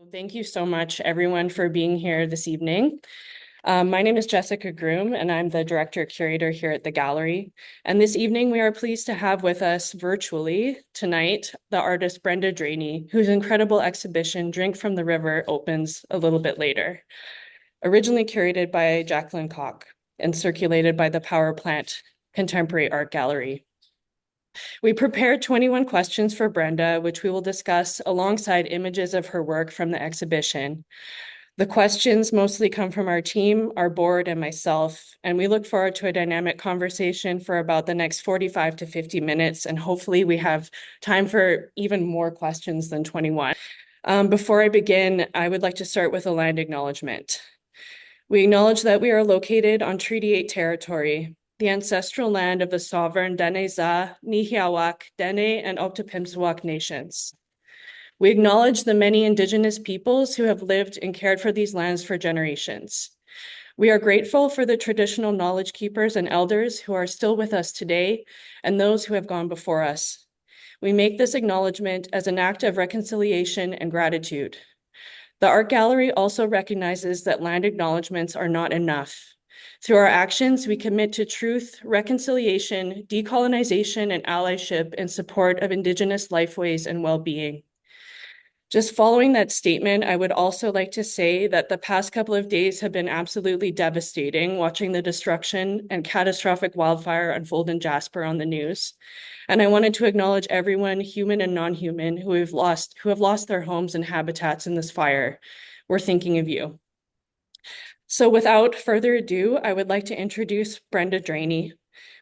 Thank you so much, everyone, for being here this evening. My name is Jessica Groome, and I'm the Director Curator here at the Gallery. And this evening, we are pleased to have with us virtually tonight the artist Brenda Draney, whose incredible exhibition, Drink from the River, opens a little bit later. Originally curated by Jacqueline Koch and circulated by the Power Plant Contemporary Art Gallery. We prepared 21 questions for Brenda, which we will discuss alongside images of her work from the exhibition. The questions mostly come from our team, our board, and myself, and we look forward to a dynamic conversation for about the next 45 to 50 minutes, and hopefully we have time for even more questions than 21. Before I begin, I would like to start with a land acknowledgement. We acknowledge that we are located on Treaty 8 territory, the ancestral land of the sovereign Dene Za, Nihiawak, Dene, and Otipemisiwak nations. We acknowledge the many Indigenous peoples who have lived and cared for these lands for generations. We are grateful for the traditional knowledge keepers and elders who are still with us today and those who have gone before us. We make this acknowledgement as an act of reconciliation and gratitude. The Art Gallery also recognizes that land acknowledgements are not enough. Through our actions, we commit to truth, reconciliation, decolonization, and allyship in support of Indigenous lifeways and well-being. Just following that statement, I would also like to say that the past couple of days have been absolutely devastating, watching the destruction and catastrophic wildfire unfold in Jasper on the news. And I wanted to acknowledge everyone, human and non-human, who have lost their homes and habitats in this fire. We're thinking of you. So without further ado, I would like to introduce Brenda Draney, who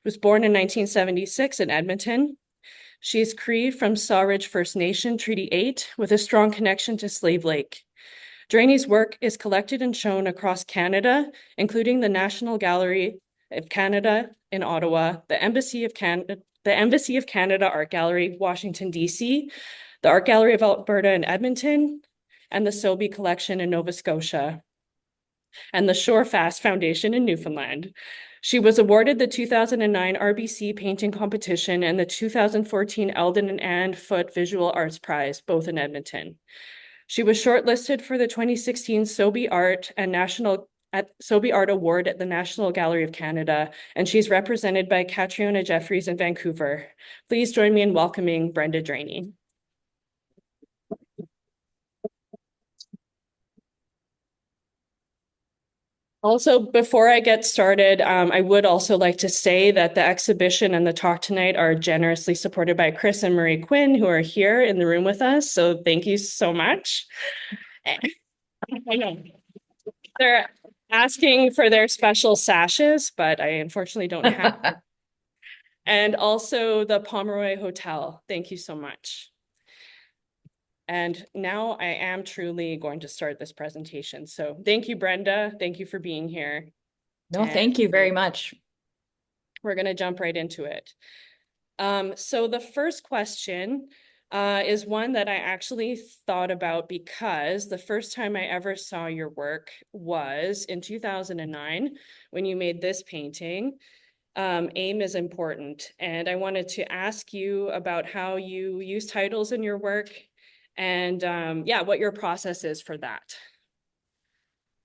was born in 1976 in Edmonton. She is Cree from Sawridge First Nation, Treaty 8, with a strong connection to Slave Lake. Draney's work is collected and shown across Canada, including the National Gallery of Canada in Ottawa, the Embassy of Canada Art Gallery, Washington, D.C., the Art Gallery of Alberta in Edmonton, and the Sobey Collection in Nova Scotia, and the Shore Fast Foundation in Newfoundland. She was awarded the 2009 RBC Painting Competition and the 2014 Eldon and Anne Foote Visual Arts Prize, both in Edmonton. She was shortlisted for the 2016 Sobey Art Award at the National Gallery of Canada, and she's represented by Catriona Jeffries in Vancouver. Please join me in welcoming Brenda Draney. Also, before I get started, I would also like to say that the exhibition and the talk tonight are generously supported by Chris and Marie Quinn, who are here in the room with us. So thank you so much. They're asking for their special sashes, but I unfortunately don't have them. And also the Pomeroy Hotel. Thank you so much. And now I am truly going to start this presentation. So thank you, Brenda. Thank you for being here. No, thank you very much. We're going to jump right into it. So the first question is one that I actually thought about because the first time I ever saw your work was in 2009 when you made this painting. Aim is important. And I wanted to ask you about how you use titles in your work and what your process is for that.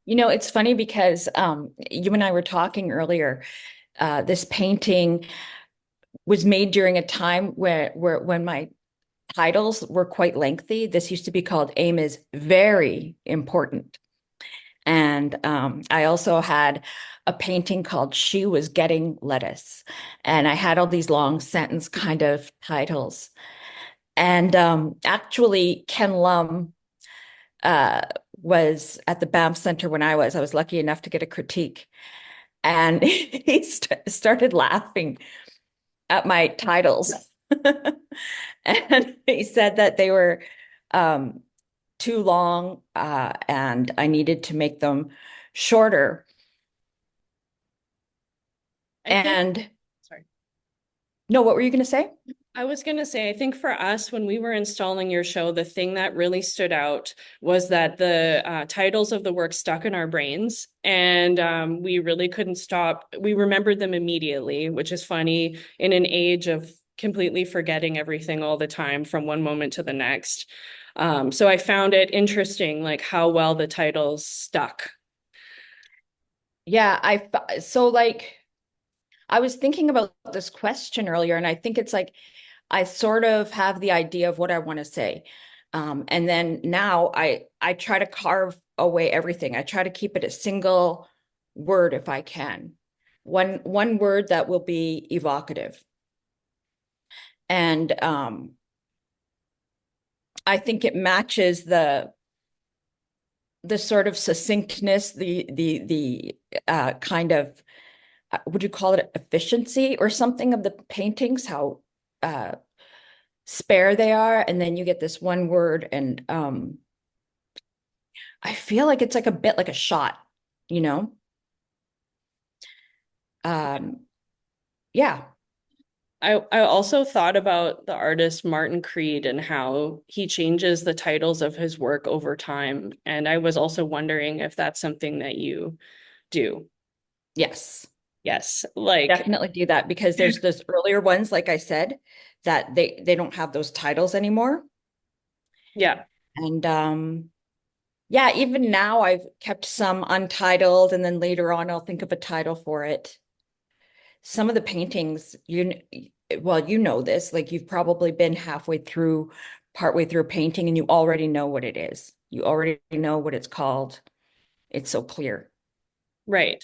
You know, it's funny because you and I were talking earlier. This painting was made during a time when my titles were quite lengthy. This used to be called Aim is Very Important. And I also had a painting called She Was Getting Lettuce. And I had all these long sentence kind of titles. And actually, Ken Lum was at the Banff Center when I was lucky enough to get a critique. And he started laughing at my titles. And he said that they were too long and I needed to make them shorter. Sorry. No, what were you going to say? I was going to say, I think for us, when we were installing your show, the thing that really stood out was that the titles of the work stuck in our brains and we really couldn't stop. We remembered them immediately, which is funny in an age of completely forgetting everything all the time from one moment to the next. So I found it interesting, like how well the titles stuck. Yeah, so like I was thinking about this question earlier, and I think it's like I sort of have the idea of what I want to say. And then now I try to carve away everything. I try to keep it a single word if I can. One word that will be evocative. And I think it matches the sort of succinctness, the kind of would you call it efficiency or something of the paintings, how uh spare they are, and then you get this one word, and I feel like it's like a bit like a shot, you know? Um, yeah. I also thought about the artist Martin Creed and how he changes the titles of his work over time. And I was also wondering if that's something that you do. Yes. Yes, like, Definitely do that because there's those earlier ones, like I said, that they don't have those titles anymore. yeah, And yeah, even now I've kept some untitled, and then later on I'll think of a title for it. Some of the paintings, well, you know this, like you've probably been halfway through, partway through a painting, and you already know what it is. You already know what it's called. It's so clear. right,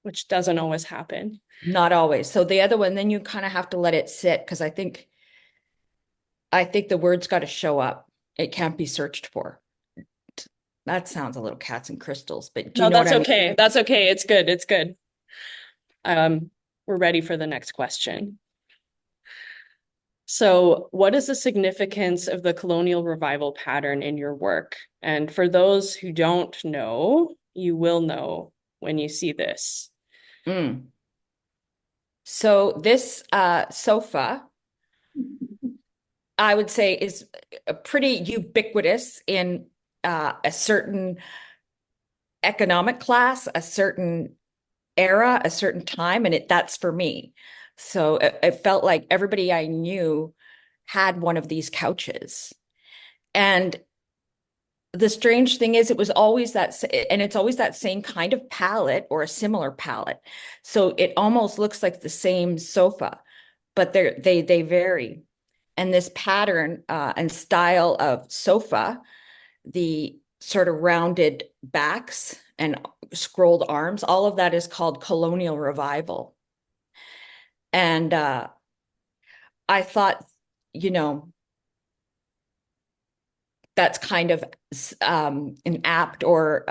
which doesn't always happen. Not always. So the other one, then you kind of have to let it sit because I think the word's got to show up. It can't be searched for. That sounds a little cats and crystals, but do you No, know what that's I mean? okay. That's okay. It's good. It's good. Um, we're ready for the next question. So, what is the significance of the colonial revival pattern in your work? And for those who don't know, you will know when you see this. Mm. So this sofa, I would say, is pretty ubiquitous in a certain economic class, a certain era, a certain time, and that's for me. So it felt like everybody I knew had one of these couches. And the strange thing is, it was always and it's always that same kind of palette or a similar palette. So it almost looks like the same sofa, but they vary. And this pattern and style of sofa, the sort of rounded backs and scrolled arms, all of that is called colonial revival. And I thought, you know, that's kind of an apt or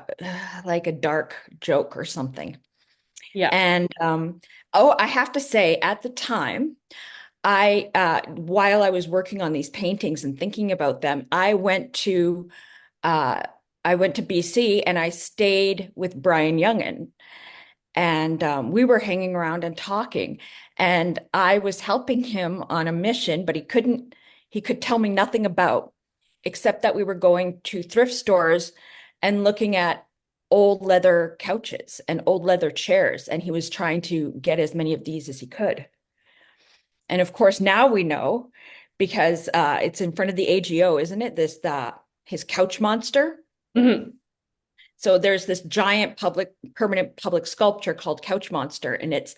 like a dark joke or something. Yeah. And oh, I have to say, at the time, while I was working on these paintings and thinking about them, uh, I went to BC and I stayed with Brian Youngin, and we were hanging around and talking, and I was helping him on a mission, but he could tell me nothing about, except that we were going to thrift stores and looking at old leather couches and old leather chairs, and he was trying to get as many of these as he could. And of course, now we know because it's in front of the AGO, isn't it? His couch monster. Mhm. So there's this giant permanent public sculpture called Couch Monster, and it's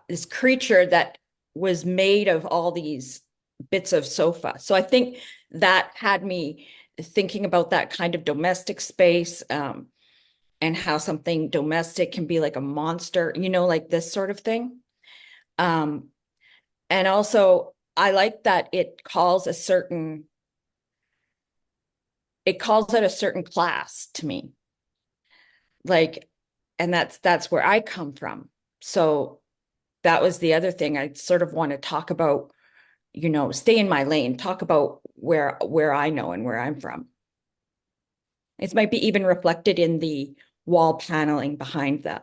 this creature that was made of all these bits of sofa. So I think that had me thinking about that kind of domestic space, and how something domestic can be like a monster, like this sort of thing. Um, and also, I like that it calls out a certain class to me. Like, and that's where I come from. So that was the other thing I sort of want to talk about, stay in my lane, talk about where I know and where I'm from. It might be even reflected in the wall paneling behind the.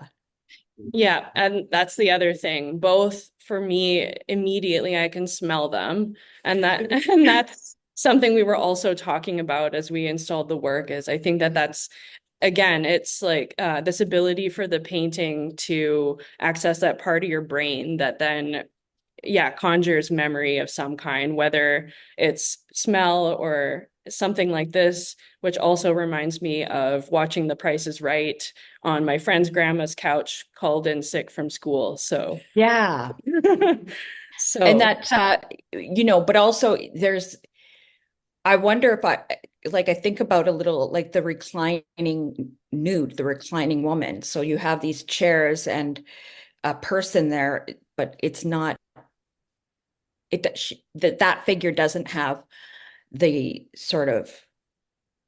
Yeah, and that's the other thing. Both for me, immediately I can smell them. And that and that's something we were also talking about as we installed the work is I think that that's again, it's like this ability for the painting to access that part of your brain that then yeah, conjures memory of some kind, whether it's smell or something like this, which also reminds me of watching The Price is Right on my friend's grandma's couch, called in sick from school. So, Yeah. And so that, but also I wonder if I think about a little like the reclining nude, the reclining woman. So you have these chairs and a person there, but it's not, that figure doesn't have the sort of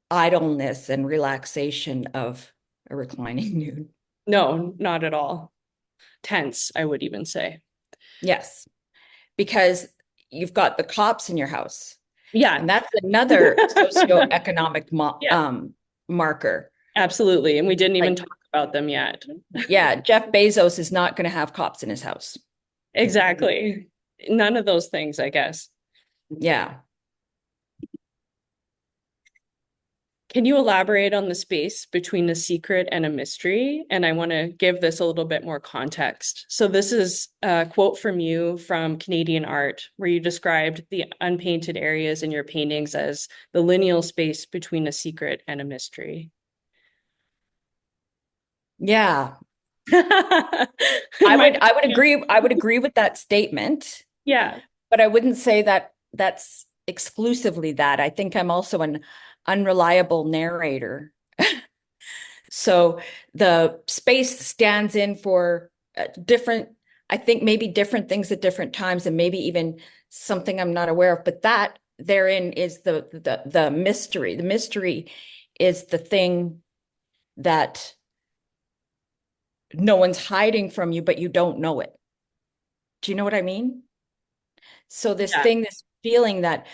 idleness and relaxation of a reclining nude. no, not at all. Tense, I would even say. Yes, because you've got the cops in your house, Yeah. and that's another socioeconomic Yeah, marker. absolutely. And we didn't even Like, talk about them yet. yeah, Jeff Bezos is not going to have cops in his house. Exactly. None of those things, I guess. Yeah. Can you elaborate on the space between a secret and a mystery? And I want to give this a little bit more context. So, this is a quote from you from Canadian Art, where you described the unpainted areas in your paintings as the liminal space between a secret and a mystery. Yeah. Am I? I would agree. I would agree with that statement, Yeah, but I wouldn't say that that's exclusively that. I think I'm also an unreliable narrator. So the space stands in for different, I think maybe different things at different times, and maybe even something I'm not aware of. But that therein is the mystery. The mystery is the thing that no one's hiding from you, but you don't know it. Do you know what I mean? So yeah, this feeling that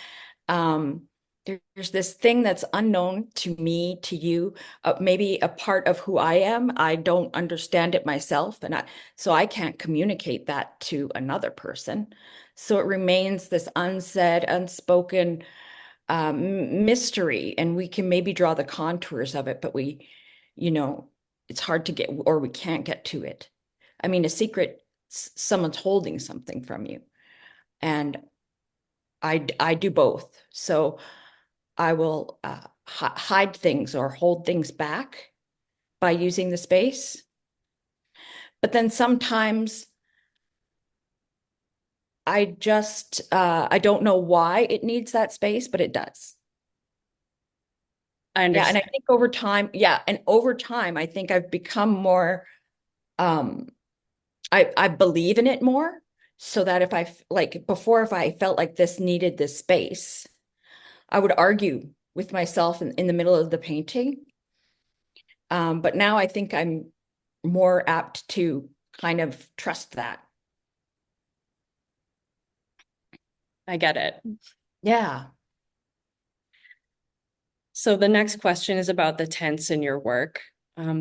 um, there's this thing that's unknown to me, to you, maybe a part of who I am. I don't understand it myself, and so I can't communicate that to another person. So it remains this unsaid, unspoken mystery, and we can maybe draw the contours of it, but you know, it's hard to get, or we can't get to it. I mean, a secret, someone's holding something from you, and I do both. So I will hide things or hold things back by using the space. But then sometimes I don't know why it needs that space, but it does. I Yeah, and I understand. think over time, yeah, and over time, I think I've become more um I believe in it more, so that if like before, if I felt like this needed this space, I would argue with myself in the middle of the painting. But now I think I'm more apt to kind of trust that. I get it. Yeah. So the next question is about the tents in your work.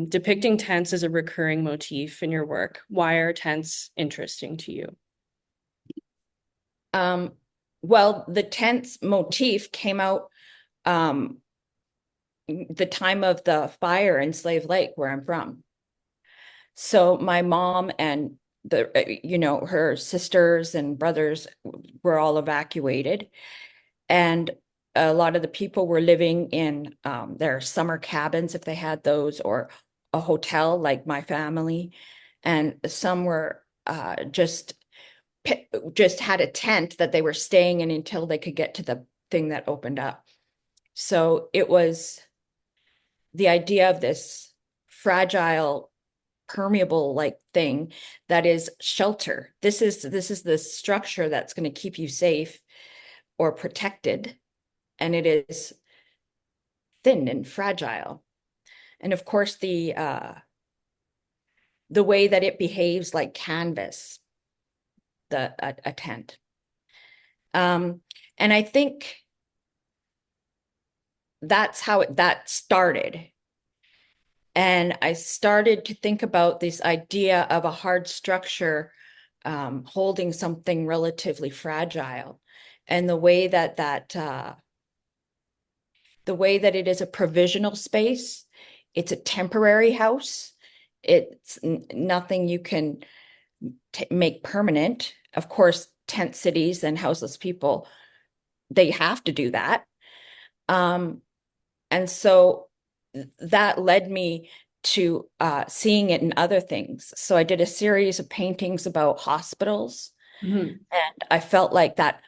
Depicting tents is a recurring motif in your work. Why are tents interesting to you? Um, well, the tents motif came out um, the time of the fire in Slave Lake, where I'm from. So my mom and her sisters and brothers were all evacuated, and a lot of the people were living in their summer cabins, if they had those, or a hotel like my family, and some were just had a tent that they were staying in until they could get to the thing that opened up. So it was the idea of this fragile, permeable like thing that is shelter. This is the structure that's going to keep you safe or protected, and it is thin and fragile. And of course, the way that it behaves like canvas, a tent. Um, and I think that's how that started. And I started to think about this idea of a hard structure holding something relatively fragile, and the way that it is a provisional space. It's a temporary house. It's nothing you can make permanent. Of course, tent cities and houseless people, they have to do that. And so that led me to seeing it in other things. So I did a series of paintings about hospitals, Mhm. and I felt like that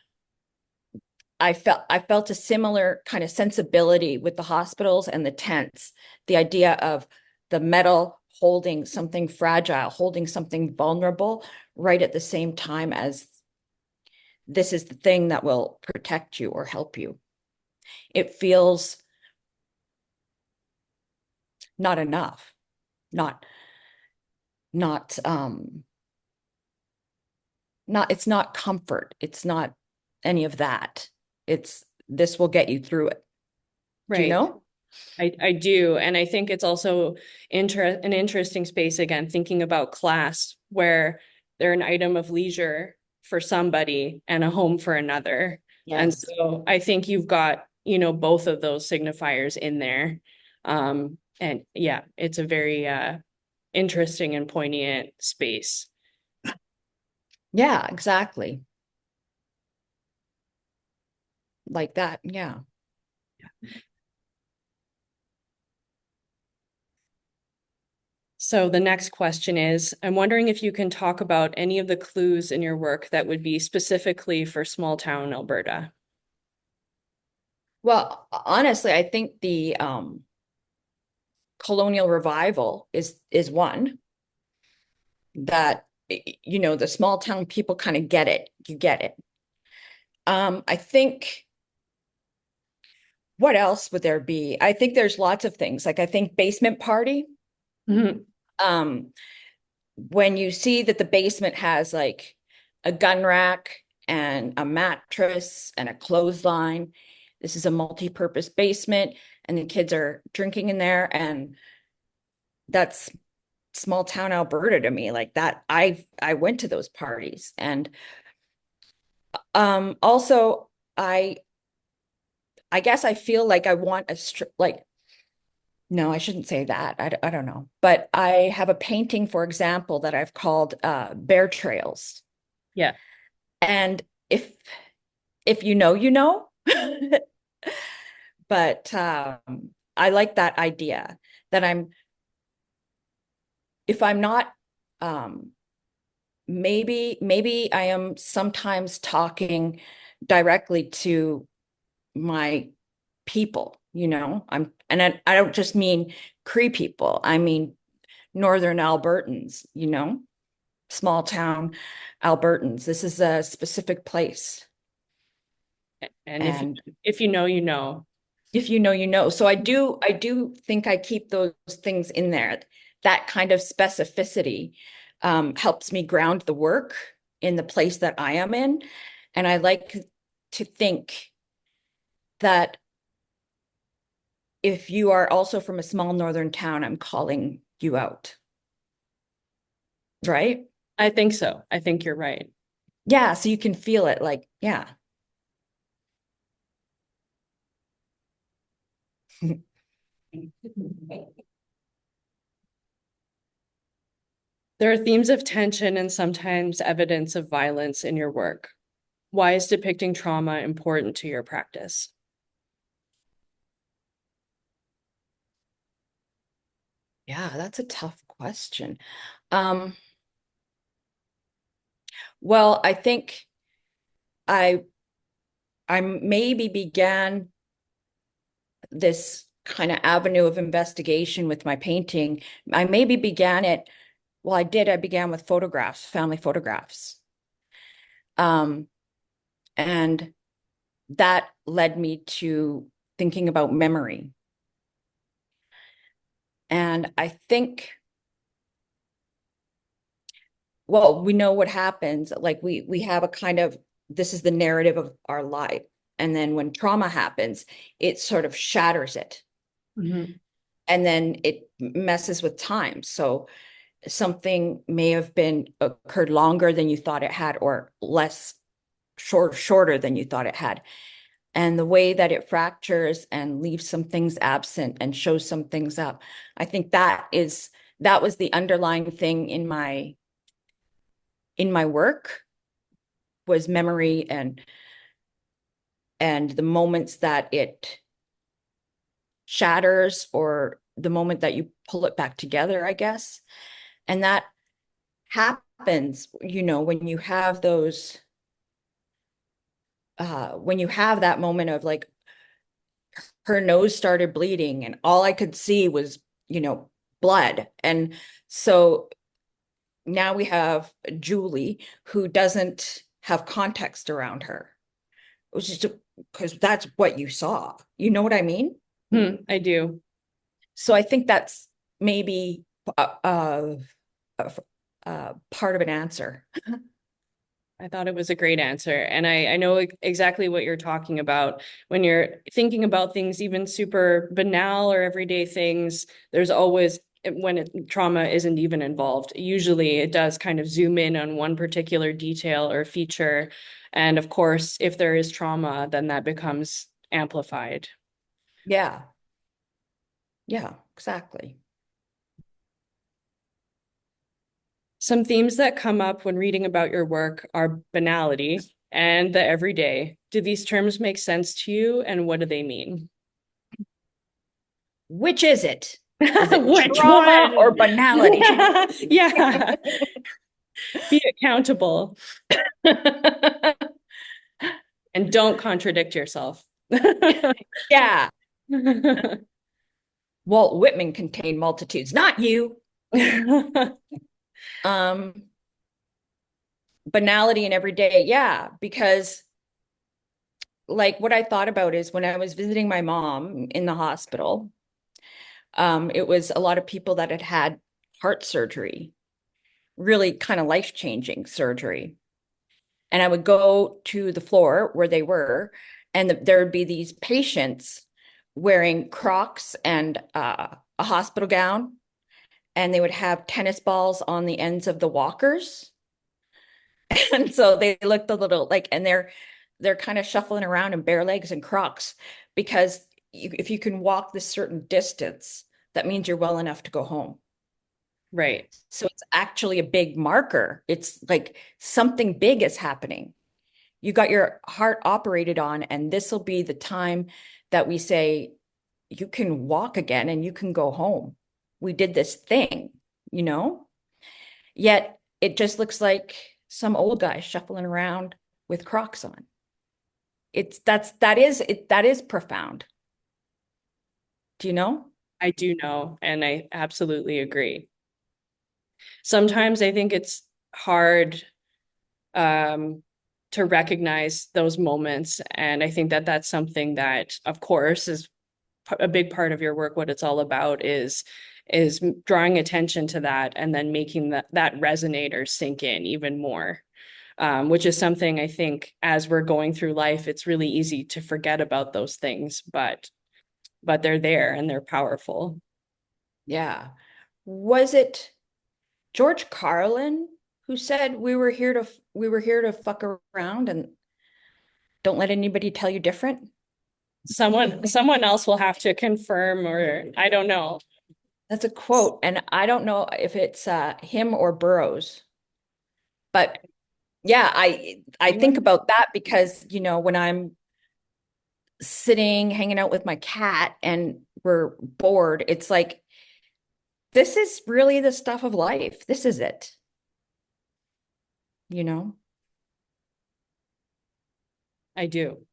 I felt a similar kind of sensibility with the hospitals and the tents. The idea of the metal holding something fragile, holding something vulnerable, right at the same time as this is the thing that will protect you or help you. It feels not enough, not not not it's not comfort. It's not any of that. It's this will get you through it. Do you Right. know? I do. And I think it's also an interesting space, again, thinking about class, where they're an item of leisure for somebody and a home for another. And Yes. so I think you've got, both of those signifiers in there. And yeah, it's a very interesting and poignant space. Yeah, exactly. Like that. Yeah. So the next question is, I'm wondering if you can talk about any of the clues in your work that would be specifically for small town Alberta. Well, honestly, I think the colonial revival is one that the small town people kind of get it. You get it. I think what else would there be? I think there's lots of things. Like I think basement party. Mhm. Um, when you see that the basement has like a gun rack and a mattress and a clothesline, this is a multi-purpose basement, and the kids are drinking in there, and that's small town Alberta to me. Like that, I went to those parties, and also I guess I feel like I want like no, I shouldn't say that. I don't know. But I have a painting, for example, that I've called Bear Trails. Yeah. And if you know, you know. But I like that idea that if I'm not, um, maybe I am sometimes talking directly to my people, and I don't just mean Cree people. I mean Northern Albertans, small town Albertans. This is a specific place. And And if you know, you know. if you know, you know. So I do think I keep those things in there. That kind of specificity helps me ground the work in the place that I am in. And I like to think that if you are also from a small northern town, I'm calling you out, right? I think so. I think you're right. Yeah, so you can feel it like, yeah. There are themes of tension and sometimes evidence of violence in your work. Why is depicting trauma important to your practice? Yeah, that's a tough question. Um, well, I think I I maybe began this kind of avenue of investigation with my painting. I maybe began it, well, I did. I began with photographs, family photographs. Um, and that led me to thinking about memory. And I think, well, we know what happens. Like we have a kind of this is the narrative of our life. And then when trauma happens, it sort of shatters it. Mhm. And then it messes with time. So something may have been occurred longer than you thought it had, or less shorter than you thought it had. And the way that it fractures and leaves some things absent and shows some things up, I think that was the underlying thing in my work was memory and the moments that it shatters or the moment that you pull it back together, I guess. And that happens, when you have those when you have that moment of like her nose started bleeding and all I could see was, blood. And so now we have Julie who doesn't have context around her. It was just because that's what you saw. You know what I mean? I do. So I think that's maybe part of an answer. I thought it was a great answer. And I know exactly what you're talking about. When you're thinking about things, even super banal or everyday things, there's always, when trauma isn't even involved, usually it does kind of zoom in on one particular detail or feature. And of course, if there is trauma, then that becomes amplified. Yeah. Yeah, exactly. Some themes that come up when reading about your work are banality and the everyday. Do these terms make sense to you, and what do they mean? Which is it? Is it Which trauma or one? banality? Yeah. Be accountable and don't contradict yourself. Yeah. Walt Whitman contained multitudes, not you. Um, Banality and everyday. Yeah, because like what I thought about is when I was visiting my mom in the hospital, it was a lot of people that had had heart surgery, really kind of life-changing surgery. And I would go to the floor where they were, and there would be these patients wearing Crocs and a hospital gown, and they would have tennis balls on the ends of the walkers. And so they looked a little like, and they're kind of shuffling around in bare legs and Crocs because if you can walk this certain distance, that means you're well enough to go home. Right. So it's actually a big marker. It's like something big is happening. You got your heart operated on, and this will be the time that we say you can walk again and you can go home. We did this thing, you know? Yet it just looks like some old guy shuffling around with Crocs on. That is profound. Do you know? I do know, and I absolutely agree. Sometimes I think it's hard um, to recognize those moments. And I think that that's something that, of course, is a big part of your work. What it's all about is drawing attention to that and then making that resonate or sink in even more. Which is something I think as we're going through life, it's really easy to forget about those things, but they're there and they're powerful. Yeah. Was it George Carlin who said we were here to fuck around and don't let anybody tell you different? Someone else will have to confirm, or I don't know. That's a quote, and I don't know if it's him or Burroughs, but yeah, I think Anyone? about that because when I'm sitting hanging out with my cat and we're bored, it's like this is really the stuff of life. This is it, you know? I do.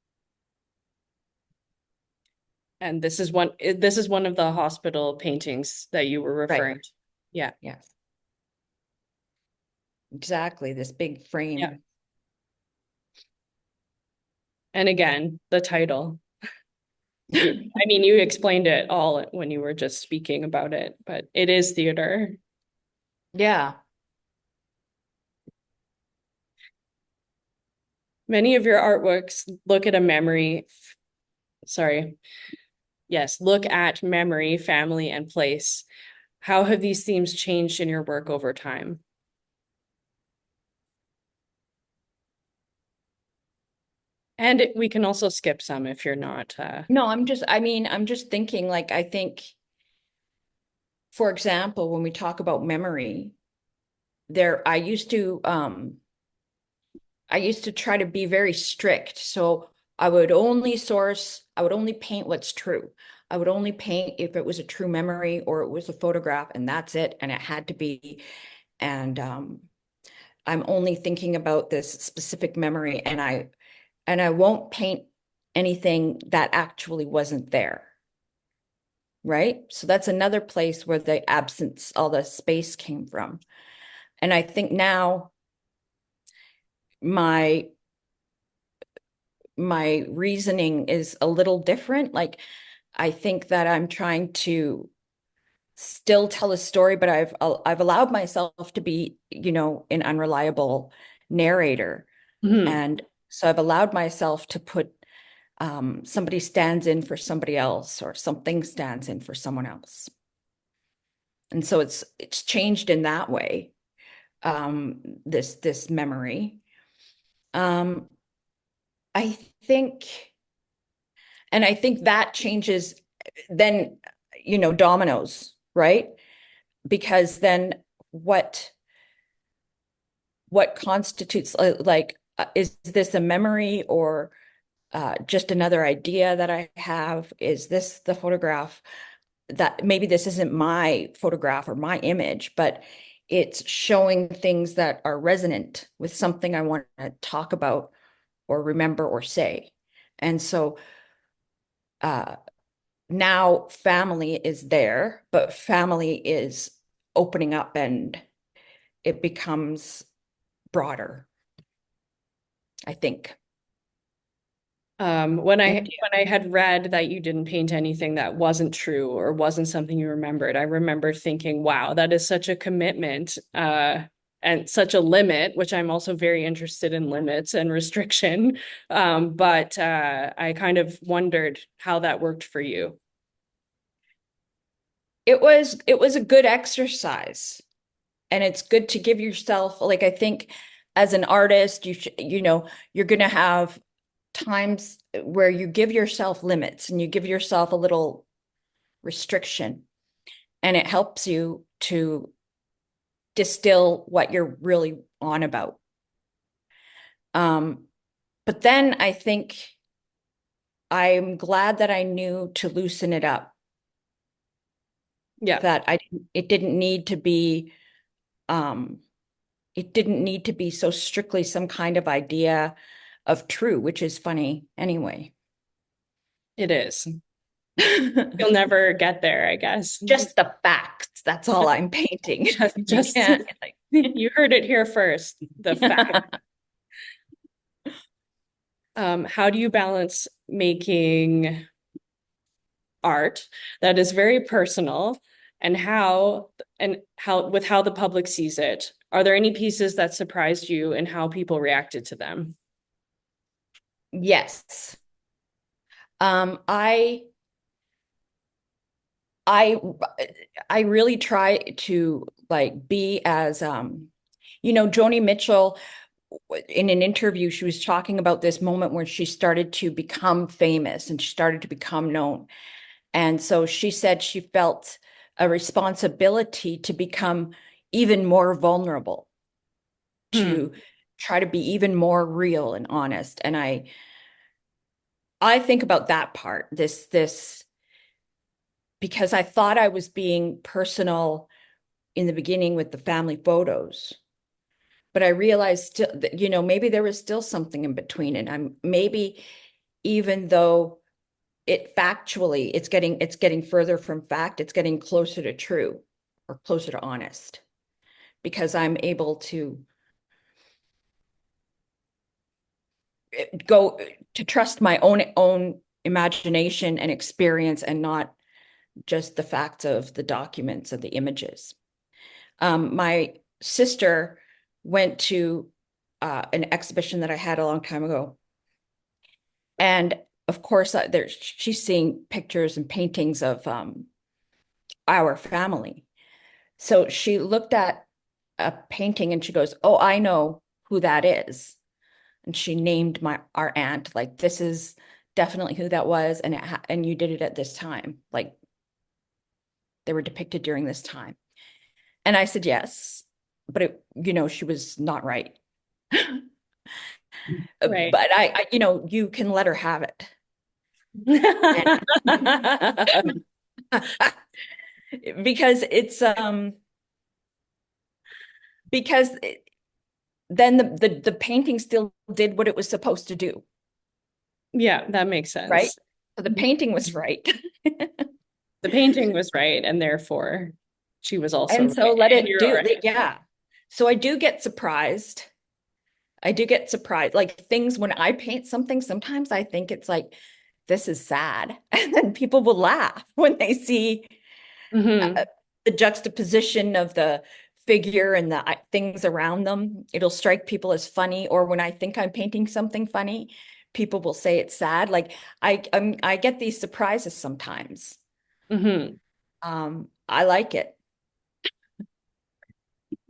And this is one of the hospital paintings that you were Right. referring to. Yeah. Yes, exactly. This big Yeah. frame. And again, the title. I mean, you explained it all when you were just speaking about it, but it is theater. Yeah. Many of your artworks look at a memory, sorry, yes, look at memory, family, and place. How have these themes changed in your work over time? And we can also skip some if you're not. No, I'm just thinking like I think, for example, when we talk about memory, I used to I used to try to be very strict. So I would only paint what's true. I would only paint if it was a true memory or it was a photograph, and that's it. And it had to be. And I'm only thinking about this specific memory, and I won't paint anything that actually wasn't there. Right. So that's another place where the absence, all the space came from. And I think now my my reasoning is a little different. Like I think that I'm trying to still tell a story, but I've allowed myself to be, an unreliable narrator. Mhm. And so I've allowed myself to put somebody stands in for somebody else or something stands in for someone else. And so it's changed in that way, this memory. Um, I think, and I think that changes then, dominoes, right? Because then what what constitutes is this a memory or just another idea that I have? Is this the photograph that maybe this isn't my photograph or my image, but it's showing things that are resonant with something I want to talk about or remember or say. And so uh, now family is there, but family is opening up and it becomes broader, I think. When I And when I had read that you didn't paint anything that wasn't true or wasn't something you remembered, I remember thinking, wow, that is such a commitment, and such a limit, which I'm also very interested in limits and restriction. But I kind of wondered how that worked for you. it was a good exercise. And it's good to give yourself, like, I think as an artist, you're going to have times where you give yourself limits and you give yourself a little restriction, and it helps you to distill what you're really on about. Um, but then I think I'm glad that I knew to loosen it up, Yeah, that it didn't need to be, um, it didn't need to be so strictly some kind of idea of true, which is funny anyway. it is. You'll never get there, I guess. Just the facts. That's all I'm painting. You Just can't like, you heard it here first, the fact. How do you balance making art that is very personal and how with how the public sees it? Are there any pieces that surprised you and how people reacted to them? yes. Um, I I I really try to like be as Joni Mitchell in an interview, she was talking about this moment where she started to become famous and she started to become known. And so she said she felt a responsibility to become even more vulnerable, Hmm. to try to be even more real and honest. And I think about that part, this because I thought I was being personal in the beginning with the family photos, but I realized still that, maybe there was still something in between. And I'm maybe even though it's getting further from fact, it's getting closer to true or closer to honest because I'm able to go to trust my own imagination and experience and not just the facts of the documents and the images. My sister went to an exhibition that I had a long time ago. And of course, she's seeing pictures and paintings of our family. So she looked at a painting and she goes, "Oh, I know who that is." And she named our aunt, like, this is definitely who that was, and you did it at this time. Like they were depicted during this time. And I said yes, but she was not right. Right. But you can let her have it. Because it's because then the painting still did what it was supposed to do, Yeah, that makes right? sense. So the painting was right. The painting was right, and therefore she was also And so right. let And it you're do, right. yeah. So I do get surprised. I do get surprised. Like things when I paint something, sometimes I think it's like, this is sad. And then people will laugh when they see Hmm. uh, the juxtaposition of the figure and the things around them. It'll strike people as funny. Or when I think I'm painting something funny, people will say it's sad. Like I get these surprises sometimes. Hmm. I like it.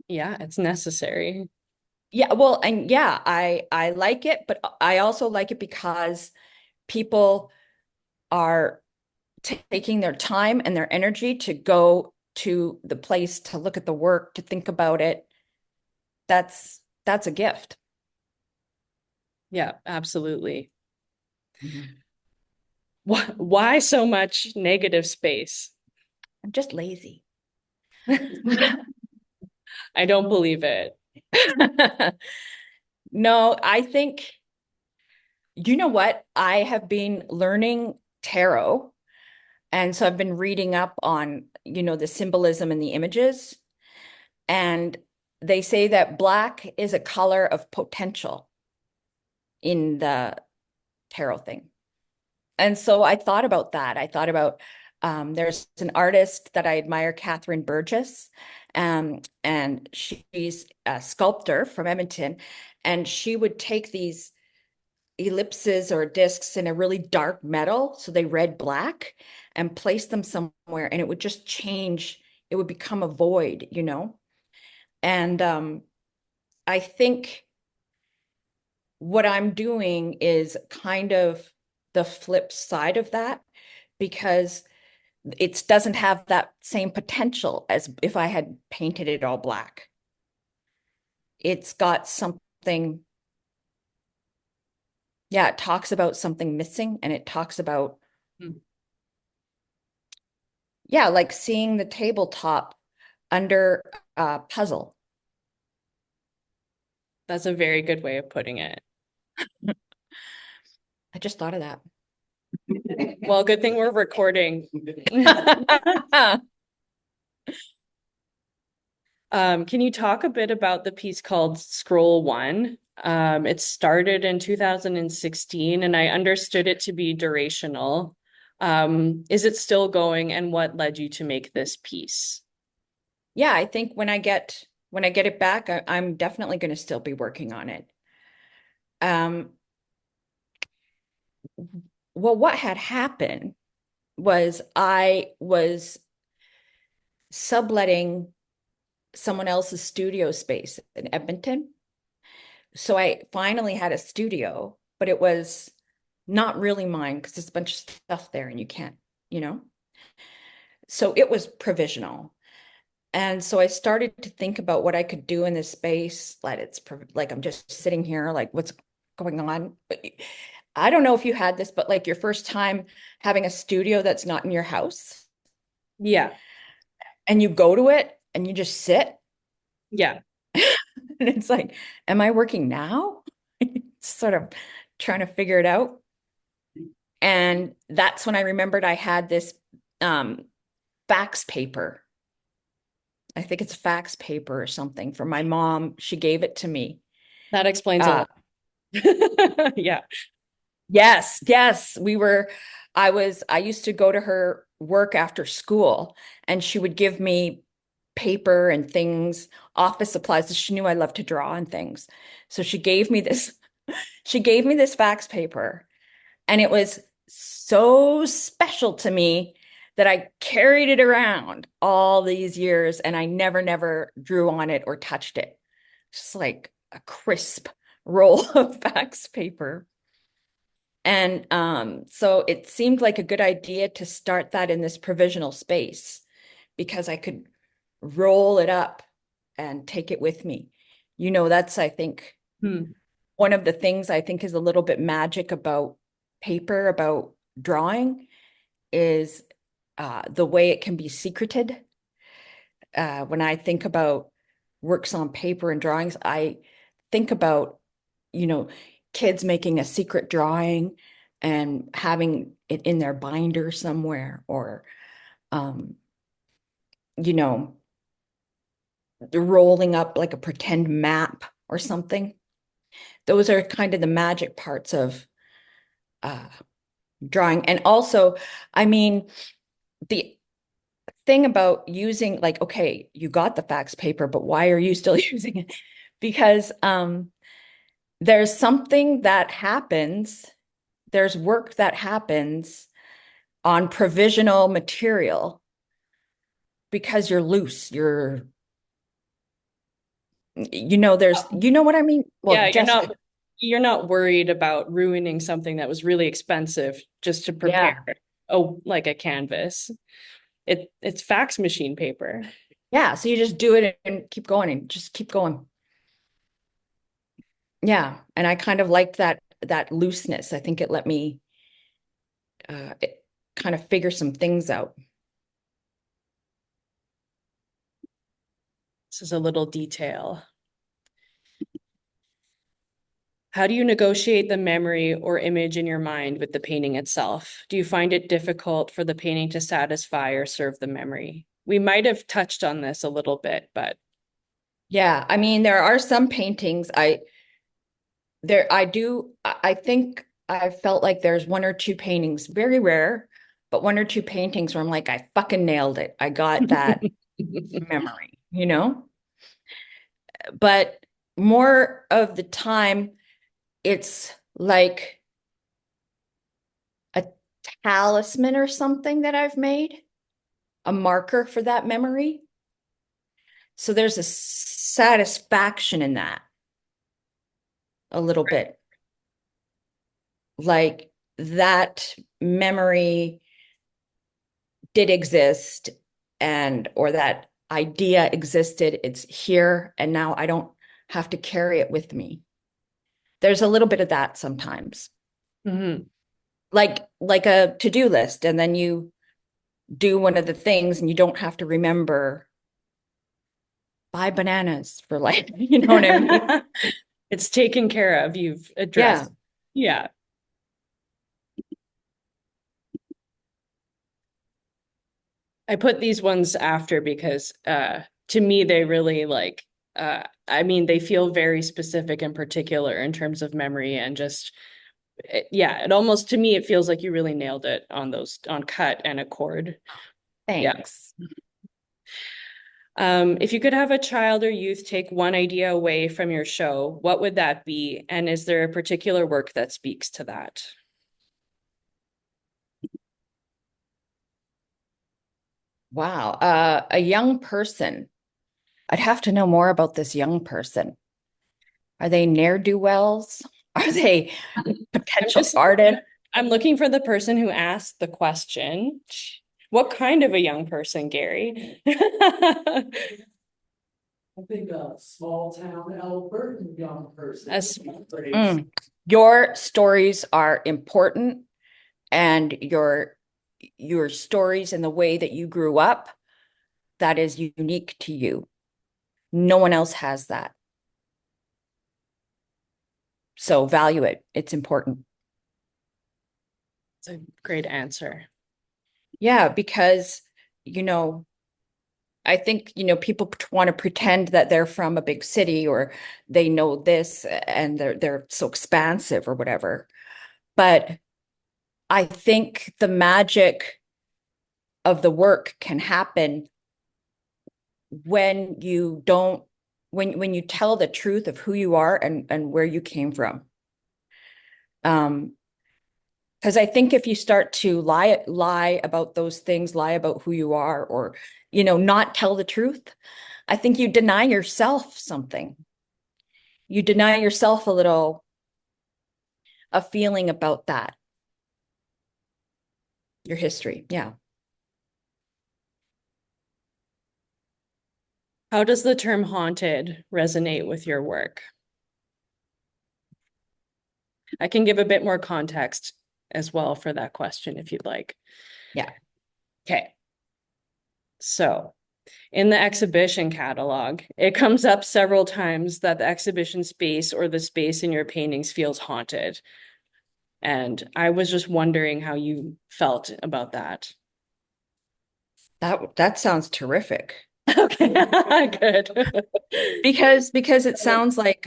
Yeah, it's necessary. Yeah, well, and yeah, I like it, but I also like it because people are taking their time and their energy to go to the place to look at the work, to think about it. That's a gift. Yeah, absolutely. Mhm. Why so much negative space? I'm just lazy. I don't believe it. No, I think, you know what? I have been learning tarot. And so I've been reading up on, the symbolism and the images. And they say that black is a color of potential in the tarot thing. And so I thought about that. I thought about there's an artist that I admire, Catherine Burgess, and she's a sculptor from Edmonton, and she would take these ellipses or discs in a really dark metal, so they read black, and place them somewhere, and it would just change. It would become a void. And I think what I'm doing is kind of the flip side of that because it doesn't have that same potential as if I had painted it all black. It's got something, yeah, it talks about something missing and it talks about, Hmm. yeah, like seeing the tabletop under a puzzle. That's a very good way of putting it. I just thought of that. Well, good thing we're recording. Can you talk a bit about the piece called Scroll One? It started in 2016, and I understood it to be durational. Is it still going, and what led you to make this piece? Yeah, I think when I get it back, I'm definitely going to still be working on it. Um, well, what had happened was I was subletting someone else's studio space in Edmonton. So I finally had a studio, but it was not really mine because there's a bunch of stuff there and you can't, you know? So it was provisional. And so I started to think about what I could do in this space. Like I'm just sitting here, like what's going on? I don't know if you had this, but like your first time having a studio that's not in your house Yeah, and you go to it and you just sit yeah. and it's like, am I working now? Sort of trying to figure it out. And that's when I remembered I had this um, fax paper. I think it's fax paper or something from my mom. She gave it to me. That explains a Uh, lot. Yeah. yes, yes. I used to go to her work after school and she would give me paper and things, office supplies. She knew I loved to draw and things. So she gave me this fax paper. And it was so special to me that I carried it around all these years and I never drew on it or touched it. Just like a crisp roll of fax paper. And so it seemed like a good idea to start that in this provisional space because I could roll it up and take it with me. That's, I think, Hmm. one of the things I think is a little bit magic about paper, about drawing, is the way it can be secreted. When I think about works on paper and drawings, I think about, you know, kids making a secret drawing and having it in their binder somewhere, or, um, you know, rolling up like a pretend map or something. Those are kind of the magic parts of uh, drawing. And also, I mean, the thing about using, like, okay, you got the fax paper, but why are you still using it? Because there's something that happens, there's work that happens on provisional material because you're loose. There's, you know what I mean? Well, Yeah, Jessica, you're not worried about ruining something that was really expensive just to prepare, yeah. oh, like a canvas. It's fax machine paper. Yeah. So you just do it and keep going and just keep going. Yeah. And I kind of liked that looseness. I think it let me kind of figure some things out. This is a little detail. How do you negotiate the memory or image in your mind with the painting itself? Do you find it difficult for the painting to satisfy or serve the memory? We might have touched on this a little bit, but Yeah. I mean, there are some paintings I think I felt like there's one or two paintings, very rare, but one or two paintings where I'm like, I fucking nailed it. I got that memory, you know? But more of the time, it's like a talisman or something that I've made, a marker for that memory. So there's a satisfaction in that a little bit. Like that memory did exist, and or that idea existed, it's here and now I don't have to carry it with me. There's a little bit of that sometimes. Mhm. Like a to-do list, and then you do one of the things and you don't have to remember buy bananas for, like, you know what I mean? It's taken care of. You've Yeah. addressed. Yeah. I put these ones after because to me they really like I mean they feel very specific and particular in terms of memory and just yeah, it almost to me it feels like you really nailed it on those on cut and accord. Yeah. Thanks. If you could have a child or youth take one idea away from your show, what would that be? And is there a particular work that speaks to that? Wow. A young person. I'd have to know more about this young person. Are they ne'er-do-wells? Are they I'm potential just artists? I'm looking for the person who asked the question. What kind of a young person, Gary? I think a small town Albertan young person. A small Mm. Your stories are important, and your stories and the way that you grew up, that is unique to you. No one else has that. So value it. It's important. It's a great answer. Yeah, because, you know, I think, people want to pretend that they're from a big city, or they know this and they're so expansive or whatever. But I think the magic of the work can happen when you don't when you tell the truth of who you are and where you came from. Because I think if you start to lie about those things, lie about who you are, or, not tell the truth, I think you deny yourself something. You deny yourself a feeling about that, your history. Yeah. How does the term haunted resonate with your work? I can give a bit more context as well for that question if you'd like. Yeah. Okay. So in the exhibition catalog, it comes up several times that the exhibition space or the space in your paintings feels haunted. And I was just wondering how you felt about that. That sounds terrific. Okay, good. Because it sounds like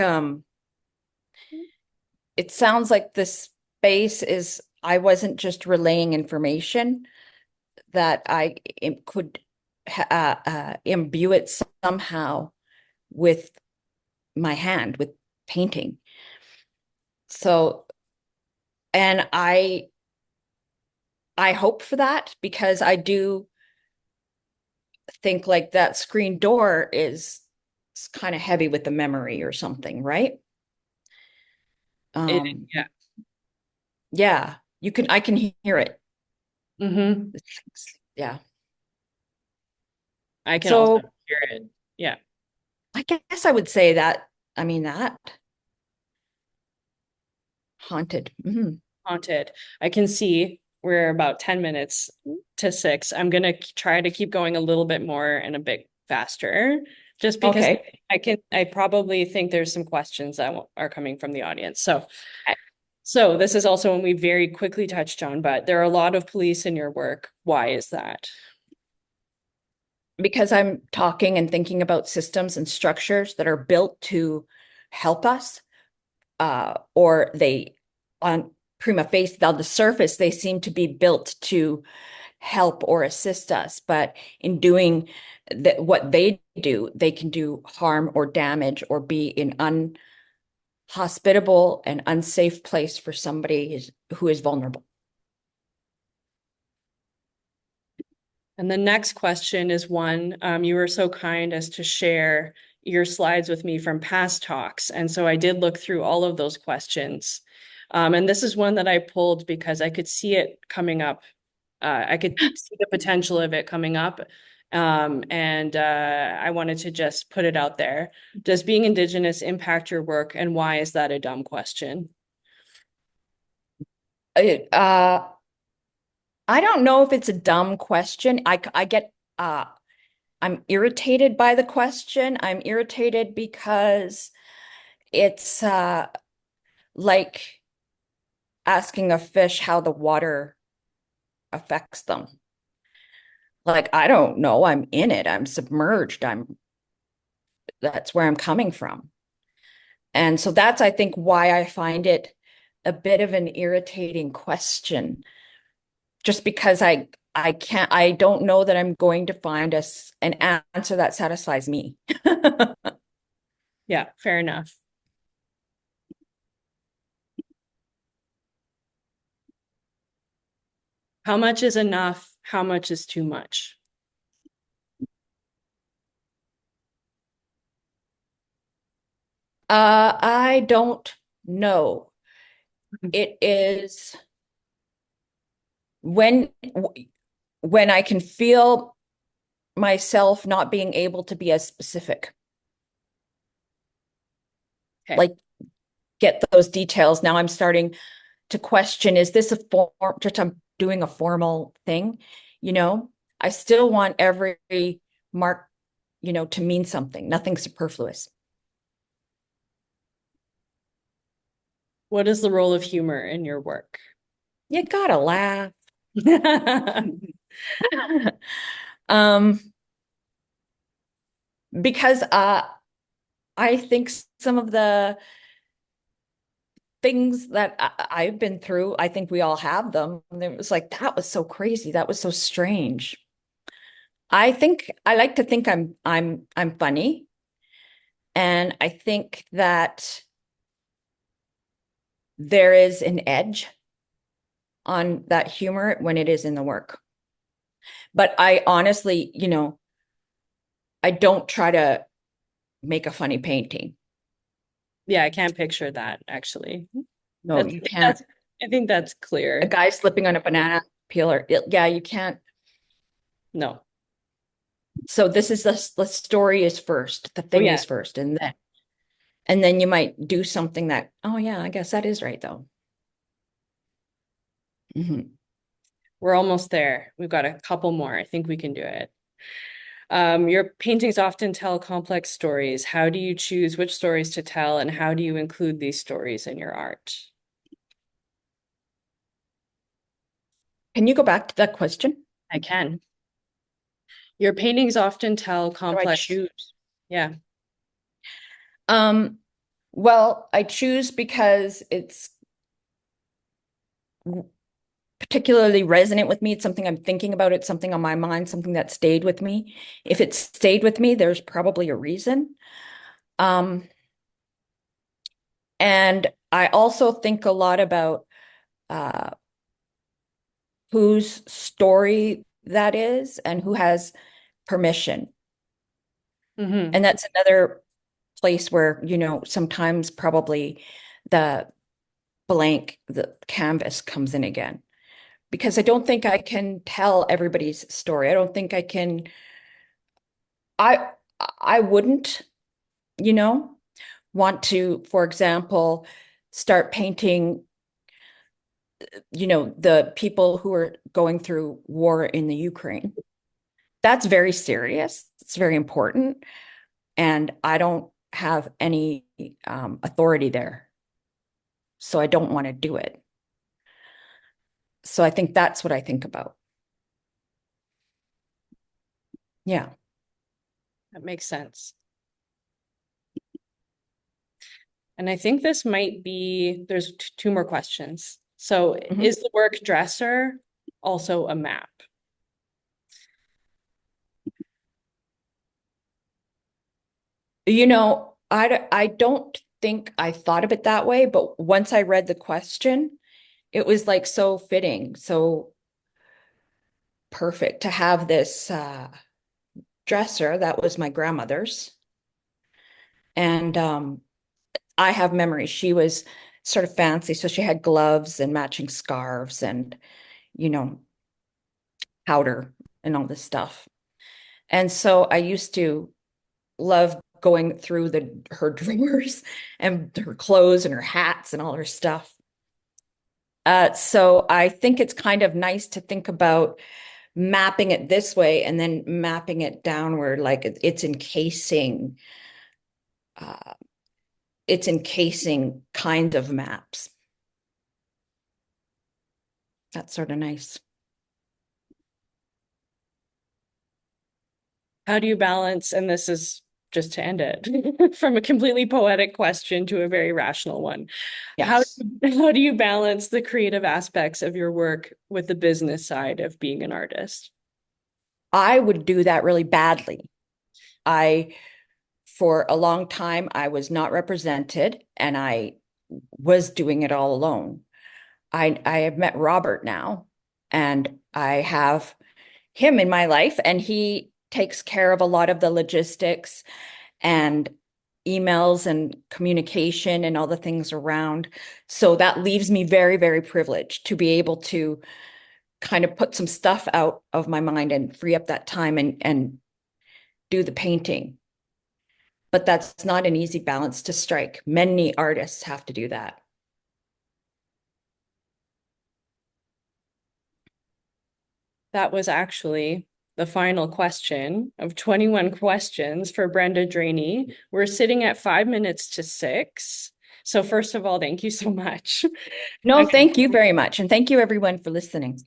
this space is, I wasn't just relaying information, that I could imbue it somehow with my hand, with painting. So, and I hope for that, because I do think like that screen door is kind of heavy with the memory or something, right? Um, Yeah. yeah, I can hear it. Mm-hmm. Yeah. I can also So hear it. Yeah. I guess I would say that, I mean, that haunted. Haunted. I can see we're about 10 minutes to 6. I'm gonna try to keep going a little bit more and a bit faster, just because Okay. I probably think there's some questions that are coming from the audience. So this is also when we very quickly touched on, but there are a lot of police in your work. Why is that? Because I'm talking and thinking about systems and structures that are built to help us, or they, on prima facie, on the surface, they seem to be built to help or assist us. But in doing what they do, they can do harm or damage or be in unhospitable and unsafe place for somebody who is vulnerable. And the next question is one, you were so kind as to share your slides with me from past talks. And so I did look through all of those questions. And this is one that I pulled because I could see it coming up. I could see the potential of it coming up. And I wanted to just put it out there. Does being Indigenous impact your work, and why is that a dumb question? Uh, I don't know if it's a dumb question. I get I'm irritated by the question. I'm irritated because it's like asking a fish how the water affects them. Like, I don't know. I'm in it. I'm submerged. That's where I'm coming from. And so that's, I think, why I find it a bit of an irritating question, just because I don't know that I'm going to find an answer that satisfies me. Yeah, fair enough. How much is enough? How much is too much? I don't know. It is when when I can feel myself not being able to be as specific. Okay. Like, get those details. Now I'm starting to question, is this a form, just I'm doing a formal thing? You know, I still want every mark, to mean something, nothing superfluous. What is the role of humor in your work? You gotta laugh. Um, because I think some of the things that I've been through, I think we all have them. And it was like, that was so crazy. That was so strange. I like to think I'm funny. And I think that there is an edge on that humor when it is in the work. But I honestly, I don't try to make a funny painting. Yeah, I can't picture that actually. No, That's you can't. that's I think that's A clear. guy slipping on a banana peeler. Yeah, you can't. No. So this is the story is first, the Oh thing yeah. is first, and then you might do something that, oh yeah, I guess that is right though. Mhm. We're almost there. We've got a couple more. I think we can do it. Your paintings often tell complex stories. How do you choose which stories to tell, and how do you include these stories in your art? Can you go back to that question? I can. Your paintings often tell How do I complex. choose? Yeah. Um, well, I choose because it's particularly resonant with me. It's something I'm thinking about. It's something on my mind, something that stayed with me. If it stayed with me, there's probably a reason. Um, and I also think a lot about uh, whose story that is and who has permission. Mm-hmm. And that's another place where, sometimes probably the the canvas comes in again. Because I don't think I can tell everybody's story. I don't think I can, I I wouldn't, you know, want to, for example, start painting, the people who are going through war in the Ukraine. That's very serious. It's very important. And I don't have any authority there. So I don't want to do it. So I think that's what I think about. Yeah. That makes sense. And I think this might be, there's two more questions. So Mhm. is the work dresser also a map? I don't think I thought of it that way, but once I read the question, it was like so fitting, so perfect to have this dresser that was my grandmother's. And I have memories. She was sort of fancy, so she had gloves and matching scarves and, you know, powder and all this stuff. And so I used to love going through her drawers and her clothes and her hats and all her stuff. So I think it's kind of nice to think about mapping it this way and then mapping it downward, like uh, it's encasing kind of maps. That's sort of nice. How do you balance, and this is just to end it, from a completely poetic question to a very rational one. How, Yes. how do you balance the creative aspects of your work with the business side of being an artist? I would do that really badly. I, for a long time, I was not represented and I was doing it all alone. I have met Robert now and I have him in my life and he takes care of a lot of the logistics and emails and communication and all the things around. So that leaves me very, very privileged to be able to kind of put some stuff out of my mind and free up that time and do the painting. But that's not an easy balance to strike. Many artists have to do that. That was actually the final question of 21 questions for Brenda Draney. We're sitting at 5 minutes to 6. So first of all, thank you so much. No, I'm thank you very much. And thank you everyone for listening.